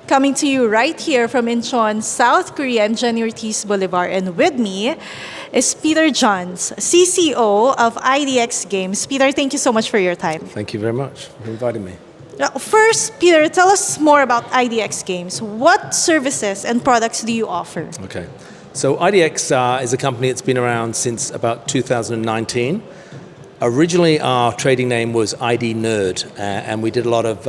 coming to you right here from Incheon, South Korea. I'm Jenny Ortiz-Bolivar, and with me is Peter Johns, CCO of IDX Games. Peter, thank you so much for your time. Thank you very much for inviting me. Now, first, Peter, tell us more about IDX Games. What services and products do you offer? Okay, so IDX is a company that's been around since about 2019. Originally, our trading name was idNerd, and we did a lot of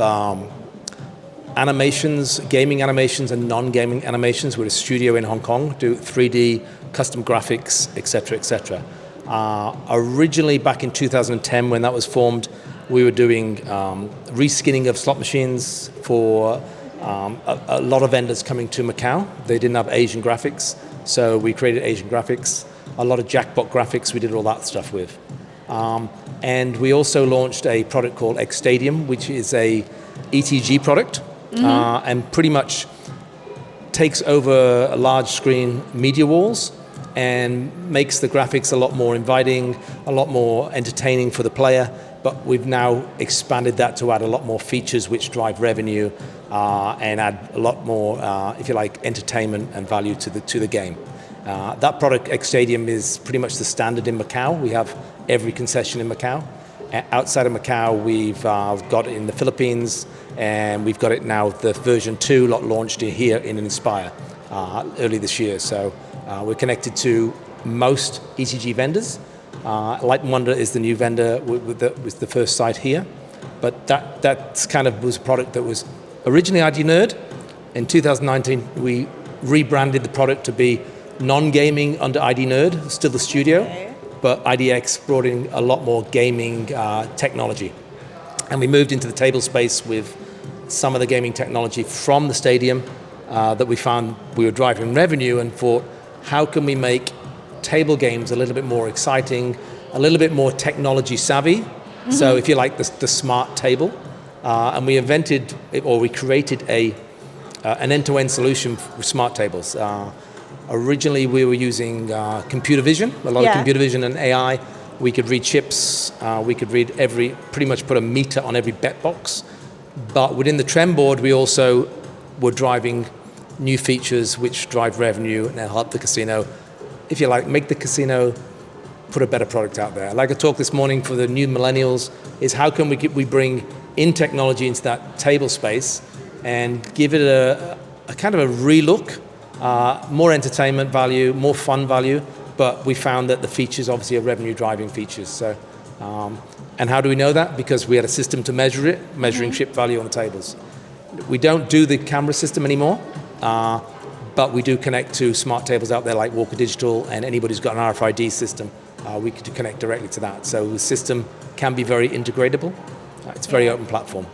animations, gaming animations and non-gaming animations. We're a studio in Hong Kong, do 3D, custom graphics, etc., etc. Originally, back in 2010, when that was formed, we were doing reskinning of slot machines for a lot of vendors coming to Macau. They didn't have Asian graphics, so we created Asian graphics. A lot of jackpot graphics, we did all that stuff with. And we also launched a product called 𝐂𝐨𝐧𝐧𝐞𝐭, which is a ETG product, and pretty much takes over large screen media walls and makes the graphics a lot more inviting, a lot more entertaining for the player. But we've now expanded that to add a lot more features which drive revenue and add a lot more, if you like, entertainment and value to the game. That product, 𝐂𝐨𝐧𝐴, is pretty much the standard in Macau. We have every concession in Macau. Outside of Macau, we've got it in the Philippines, and we've got it now, the version 2 launched here in Inspire early this year. So we're connected to most ETG vendors. Light & Wonder is the new vendor with the first site here. But that kind of was a product that was originally idNerd. In 2019, we rebranded the product to be non-gaming under idNerd, still the studio, but IDX brought in a lot more gaming technology. And we moved into the table space with some of the gaming technology from the stadium that we found we were driving revenue, and thought, how can we make table games a little bit more exciting, a little bit more technology savvy? So if you like, the smart table. And we invented, or we created an end-to-end solution for smart tables. Originally, we were using computer vision, a lot of computer vision and AI. We could read chips, we could read pretty much put a meter on every bet box. But within the trend board, we also were driving new features which drive revenue and help the casino, if you like, make the casino put a better product out there. Like I talked this morning for the new millennials, is how can we bring in technology into that table space and give it a kind of a relook, more entertainment value, more fun value, but we found that the features obviously are revenue driving features. So, and how do we know that? Because we had a system to measure it, measuring chip value on the tables. We don't do the camera system anymore, but we do connect to smart tables out there like Walker Digital, and anybody who's got an RFID system, we could connect directly to that. So the system can be very integratable. It's a very open platform.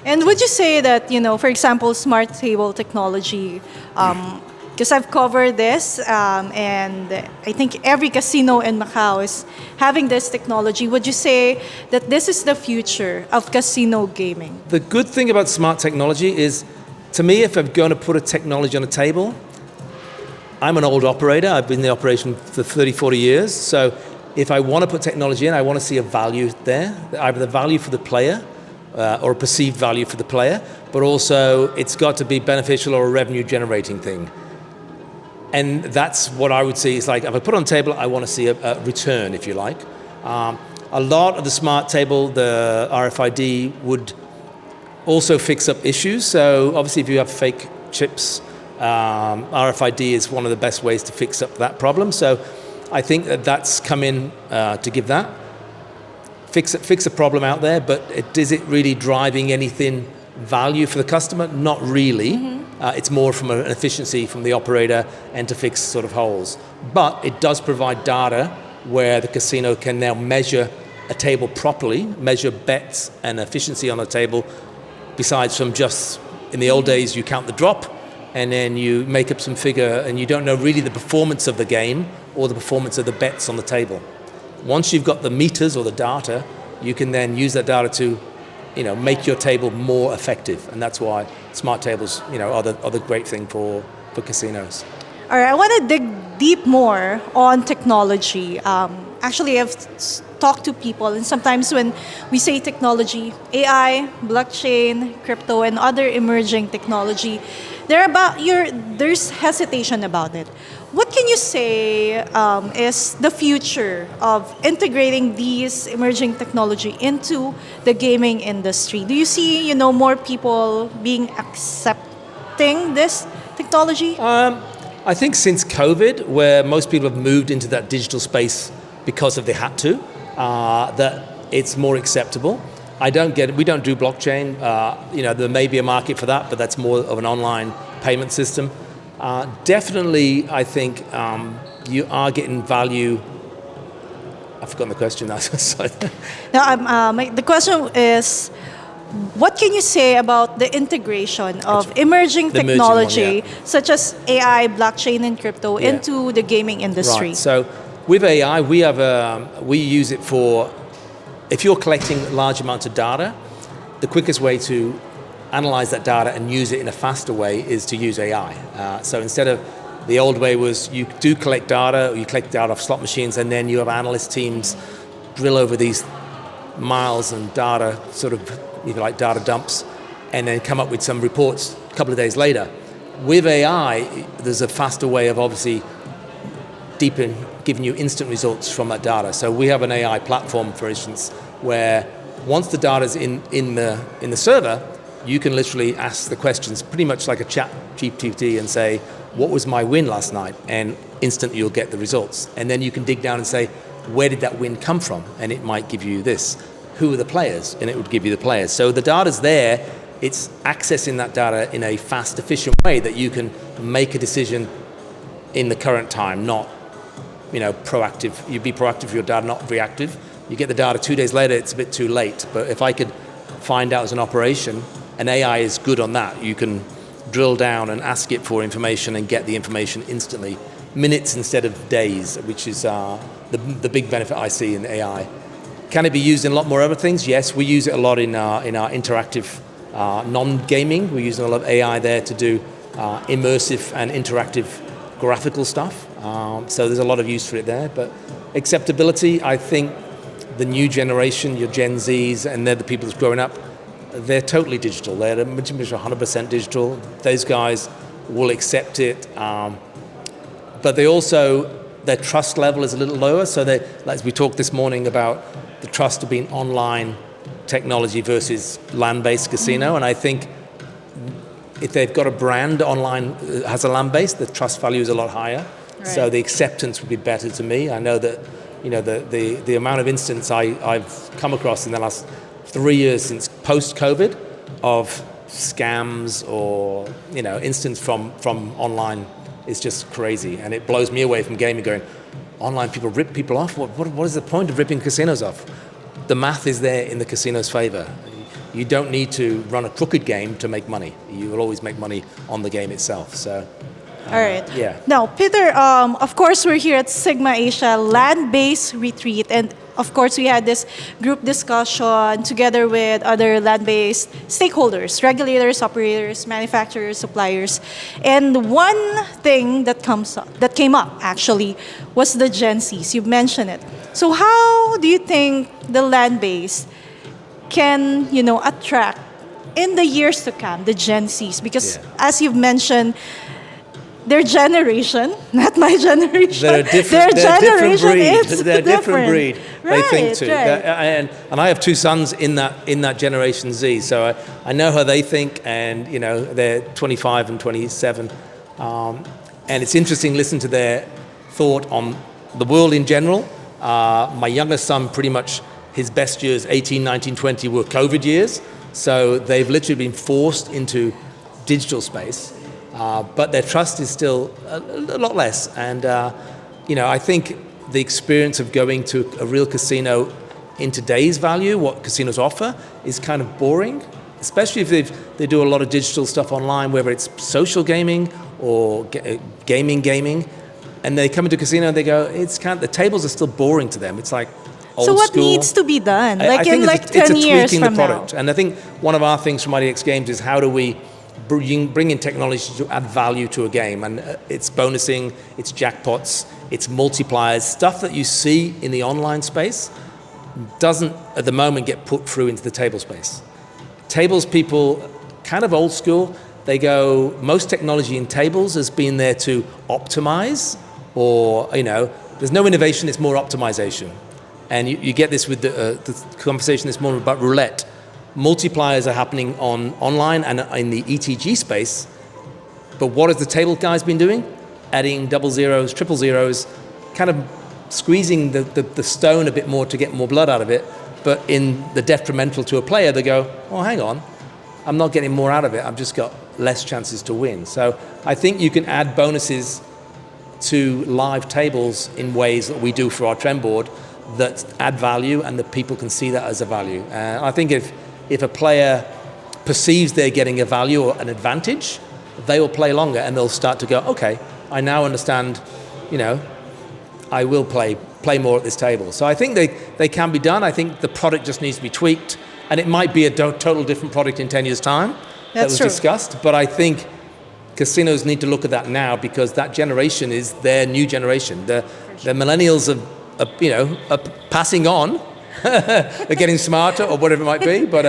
And would you say that, for example, smart table technology, because I've covered this, and I think every casino in Macau is having this technology, would you say that this is the future of casino gaming? The good thing about smart technology is, to me, if I'm going to put a technology on a table, I'm an old operator. I've been in the operation for 30, 40 years. So if I want to put technology in, I want to see a value there, either the value for the player or a perceived value for the player, but also it's got to be beneficial or a revenue generating thing. And that's what I would see. It's like, if I put it on the table, I want to see a return, if you like. A lot of the smart table, the RFID, would also fix up issues. So obviously if you have fake chips, RFID is one of the best ways to fix up that problem. So I think that's come in to give that. Fix a problem out there, but is it really driving anything value for the customer? Not really. It's more from an efficiency from the operator and to fix sort of holes. But it does provide data where the casino can now measure a table properly, measure bets and efficiency on a table, besides from just, in the old days, you count the drop and then you make up some figure and you don't know really the performance of the game or the performance of the bets on the table. Once you've got the meters or the data, you can then use that data to, make your table more effective, and that's why smart tables, are the great thing for casinos. All right, I want to dig deep more on technology. Actually, I've talked to people, and sometimes when we say technology, AI, blockchain, crypto, and other emerging technology, there's hesitation about it. What can you say is the future of integrating these emerging technology into the gaming industry? Do you see, more people being accepting this technology? I think since COVID, where most people have moved into that digital space because of they had to, that it's more acceptable. We don't do blockchain. There may be a market for that, but that's more of an online payment system. Definitely, I think you are getting value. I've forgotten the question now. Now, the question is, what can you say about the integration of emerging technology such as AI, blockchain, and crypto into the gaming industry? Right. So with AI, we use it for, if you're collecting large amounts of data, the quickest way to analyze that data and use it in a faster way is to use AI. So instead of the old way was you do collect data, or you collect data off slot machines, and then you have analyst teams drill over these miles and data, sort of, like data dumps, and then come up with some reports a couple of days later. With AI, there's a faster way of obviously giving you instant results from that data. So we have an AI platform, for instance, where once the data's in the server, you can literally ask the questions pretty much like a chat GPT and say, what was my win last night? And instantly you'll get the results. And then you can dig down and say, where did that win come from? And it might give you this. Who are the players? And it would give you the players. So the data's there. It's accessing that data in a fast, efficient way that you can make a decision in the current time, not proactive. You'd be proactive for your data, not reactive. You get the data 2 days later, it's a bit too late. But if I could find out as an operation, and AI is good on that, you can drill down and ask it for information and get the information instantly, minutes instead of days, which is the big benefit I see in AI. Can it be used in a lot more other things? Yes, we use it a lot in our interactive non-gaming. We're using a lot of AI there to do immersive and interactive graphical stuff. So there's a lot of use for it there. But acceptability, I think the new generation, your Gen Zs, and they're the people that's growing up, they're totally digital. They're 100% digital. Those guys will accept it. But they also, their trust level is a little lower. So they, as we talked this morning about the trust of being online technology versus land-based casino. And I think if they've got a brand online has a land-based, the trust value is a lot higher. Right. So the acceptance would be better to me. I know that, the amount of instances I've come across in the last 3 years since post-COVID of scams or, instance from online is just crazy. And it blows me away from gaming going, online people rip people off? What is the point of ripping casinos off? The math is there in the casino's favor. You don't need to run a crooked game to make money. You will always make money on the game itself. So, all right. Yeah. Now, Peter, of course, we're here at Sigma Asia Land-Based Retreat, and of course, we had this group discussion together with other land-based stakeholders, regulators, operators, manufacturers, suppliers. And one thing that came up actually was the Gen Zs. You've mentioned it. So how do you think the land-based can, attract in the years to come the Gen Zs? Because as you've mentioned, their generation, not my generation. They're a different breed. They're a different breed. Right, they think too. Right. And I have two sons in that Generation Z, so I know how they think, and they're 25 and 27, and it's interesting to listen to their thought on the world in general. My youngest son, pretty much his best years, 18, 19, 20, were COVID years, so they've literally been forced into digital space. But their trust is still a lot less. And, I think the experience of going to a real casino in today's value, what casinos offer, is kind of boring, especially if they do a lot of digital stuff online, whether it's social gaming or gaming. And they come into a casino and they go, the tables are still boring to them. It's like old school. So what needs to be done? I think in 10 years tweaking from the product. now? And I think one of our things from IDX Games is how do we bringing technology to add value to a game. And it's bonusing, it's jackpots, it's multipliers, stuff that you see in the online space doesn't, at the moment, get put through into the table space. Tables people, kind of old school, they go, most technology in tables has been there to optimize, or, there's no innovation, it's more optimization. And you get this with the conversation that's more about roulette. Multipliers are happening online and in the ETG space, but what has the table guys been doing? Adding double zeros, triple zeros, kind of squeezing the stone a bit more to get more blood out of it, but in the detrimental to a player, they go, oh, hang on, I'm not getting more out of it, I've just got less chances to win. So I think you can add bonuses to live tables in ways that we do for our trend board that add value and that people can see that as a value. I think if a player perceives they're getting a value or an advantage, they will play longer and they'll start to go, okay, I now understand, I will play more at this table. So I think they can be done. I think the product just needs to be tweaked, and it might be a total different product in 10 years' time. That was discussed, but I think casinos need to look at that now because that generation is their new generation. The millennials are passing on, they're getting smarter or whatever it might be, but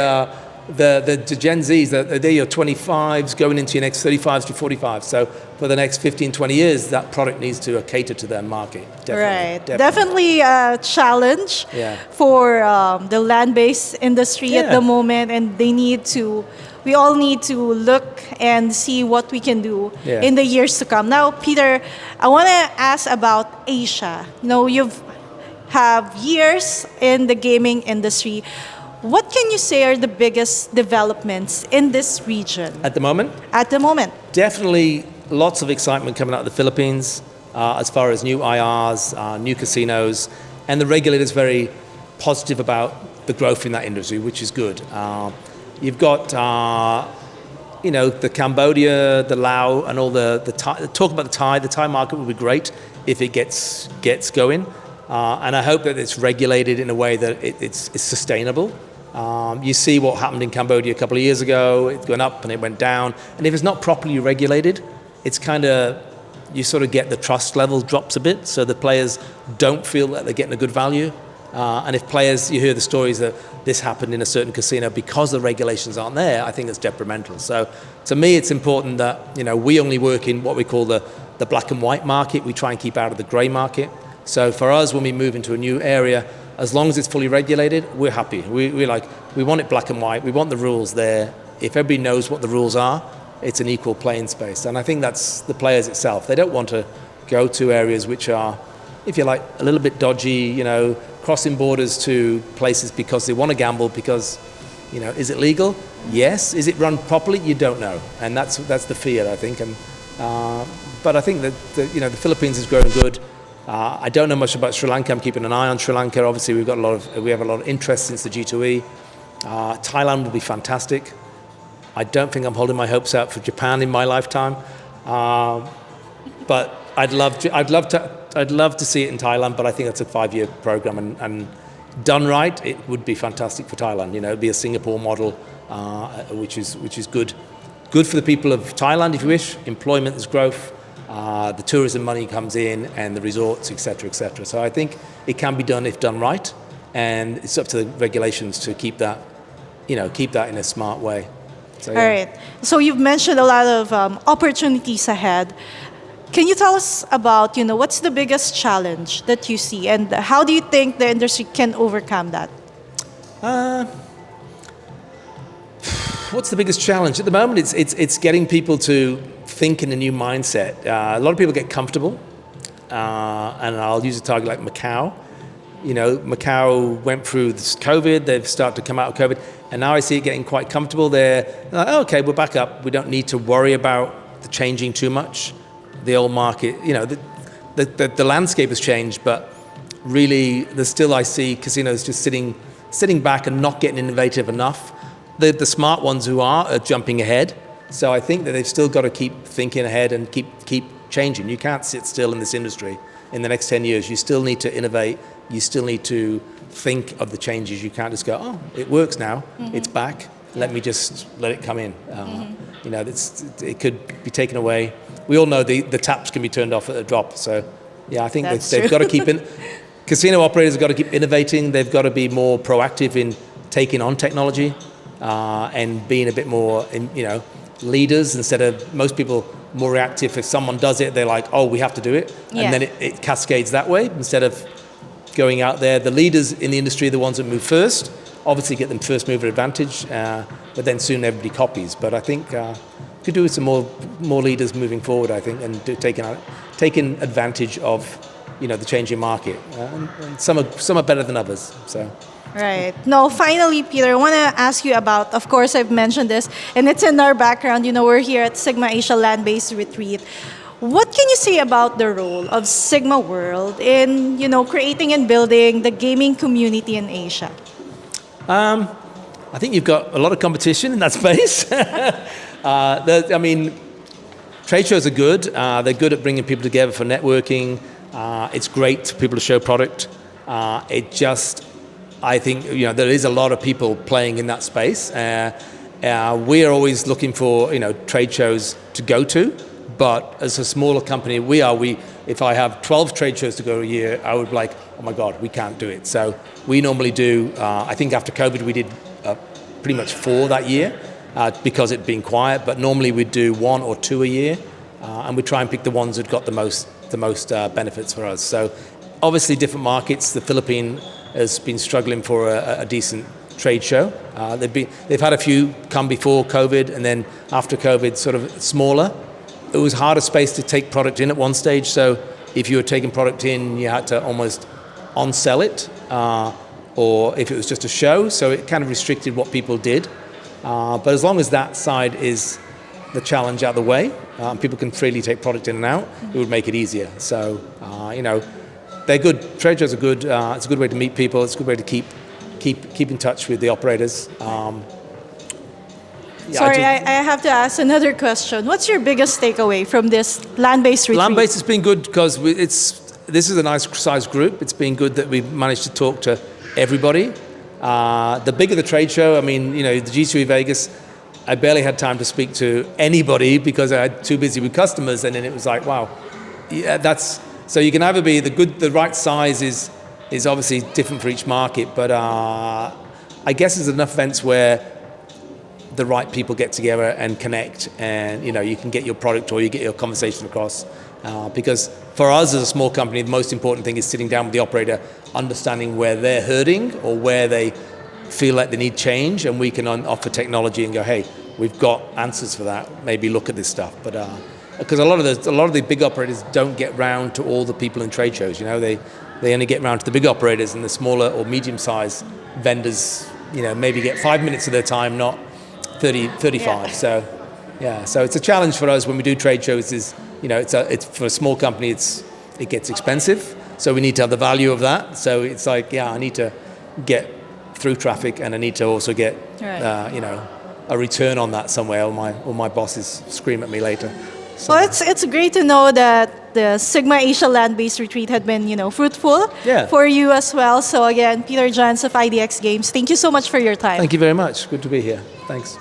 the Gen Zs, they're your 25s going into your next 35s to 45s. So for the next 15, 20 years, that product needs to cater to their market. Definitely a challenge for the land-based industry at the moment, and we all need to look and see what we can do in the years to come. Now, Peter, I want to ask about Asia. You've have years in the gaming industry. What can you say are the biggest developments in this region? At the moment? At the moment. Definitely lots of excitement coming out of the Philippines as far as new IRs, new casinos, and the regulator's very positive about the growth in that industry, which is good. You've got, the Cambodia, the Laos, and all the Thai, talk about the Thai. The Thai market would be great if it gets going. And I hope that it's regulated in a way that it's sustainable. You see what happened in Cambodia a couple of years ago. It went up and it went down. And if it's not properly regulated, it's kind of, you sort of get the trust level drops a bit, so the players don't feel that they're getting a good value. And if players, you hear the stories that this happened in a certain casino because the regulations aren't there, I think it's detrimental. So to me, it's important that, we only work in what we call the black and white market. We try and keep out of the gray market. So for us, when we move into a new area, as long as it's fully regulated, we're happy. We want it black and white. We want the rules there. If everybody knows what the rules are, it's an equal playing space. And I think that's the players itself. They don't want to go to areas which are, if you like, a little bit dodgy, crossing borders to places because they want to gamble because, is it legal? Yes. Is it run properly? You don't know. And that's the fear, I think. And but I think that the Philippines is growing good. I don't know much about Sri Lanka. I'm keeping an eye on Sri Lanka. Obviously, we have a lot of interest since the G2E. Thailand will be fantastic. I don't think I'm holding my hopes out for Japan in my lifetime, but I'd love to see it in Thailand. But I think that's a 5-year program, and done right, it would be fantastic for Thailand. It'd be a Singapore model, which is good for the people of Thailand, if you wish. Employment is growth. The tourism money comes in, and the resorts, etc., etc. So I think it can be done if done right, and it's up to the regulations to keep that in a smart way. So, All right. So you've mentioned a lot of opportunities ahead. Can you tell us about, what's the biggest challenge that you see, and how do you think the industry can overcome that? What's the biggest challenge? At the moment, it's getting people to think in a new mindset. A lot of people get comfortable, and I'll use a target like Macau. Macau went through this COVID, they've started to come out of COVID, and now I see it getting quite comfortable. They're like, oh, okay, we're back up. We don't need to worry about the changing too much. The old market, the landscape has changed, but really, I see casinos just sitting back and not getting innovative enough. The smart ones who are jumping ahead. So I think that they've still got to keep thinking ahead and keep changing. You can't sit still in this industry in the next 10 years. You still need to innovate. You still need to think of the changes. You can't just go, oh, it works now. Mm-hmm. It's back. Let me just let it come in. it could be taken away. We all know the taps can be turned off at a drop. So, yeah, I think they've got to keep in. Casino operators have got to keep innovating. They've got to be more proactive in taking on technology and being a bit more, leaders instead of most people more reactive. If someone does it, they're like, oh, we have to do it. Yeah. And then it cascades that way instead of going out there. The leaders in the industry are the ones that move first, obviously get them first mover advantage, but then soon everybody copies. But I think could do with some more leaders moving forward, I think, and taking advantage of the changing market. And some are better than others. So. Right. Now, finally, Peter, I want to ask you about, of course, I've mentioned this, and it's in our background. We're here at Sigma Asia Land-Based Retreat. What can you say about the role of Sigma World in, creating and building the gaming community in Asia? I think you've got a lot of competition in that space. Trade shows are good. They're good at bringing people together for networking. It's great for people to show product. I think there is a lot of people playing in that space. We are always looking for trade shows to go to, but as a smaller company, if I have 12 trade shows to go a year, I would be like, oh my God, we can't do it. So we normally do. I think after COVID, we did pretty much 4 that year because it'd been quiet. But normally we'd do 1 or 2 a year, and we try and pick the ones that got the most benefits for us. So obviously, different markets. The Philippines has been struggling for a decent trade show. They've had a few come before COVID, and then after COVID, sort of smaller. It was harder space to take product in at one stage. So if you were taking product in, you had to almost on-sell it, or if it was just a show. So it kind of restricted what people did. But as long as that side is the challenge out of the way, people can freely take product in and out, it would make it easier. So they're good. Trade shows are good. It's a good way to meet people. It's a good way to keep in touch with the operators. Sorry, I have to ask another question. What's your biggest takeaway from this land-based retreat? Land-based has been good because this is a nice sized group. It's been good that we've managed to talk to everybody. The bigger the trade show, the G2E Vegas, I barely had time to speak to anybody because I had too busy with customers, and then it was like, wow, yeah, so you can either be the right size is obviously different for each market, but I guess there's enough events where the right people get together and connect, and you can get your product or you get your conversation across. Because for us as a small company, the most important thing is sitting down with the operator, understanding where they're hurting or where they feel like they need change, and we can offer technology and go, hey, we've got answers for that. Maybe look at this stuff, but. Because a lot of the big operators don't get round to all the people in trade shows. They only get round to the big operators, and the smaller or medium-sized vendors, maybe get 5 minutes of their time, not 35. Yeah. So it's a challenge for us when we do trade shows. It's for a small company, it gets expensive. So we need to have the value of that. So it's like, I need to get through traffic, and I need to also get a return on that somewhere, or my bosses scream at me later. So. Well, it's great to know that the Sigma Asia Land-Based Retreat had been, fruitful for you as well. So again, Peter Johns of IDX Games, thank you so much for your time. Thank you very much. Good to be here. Thanks.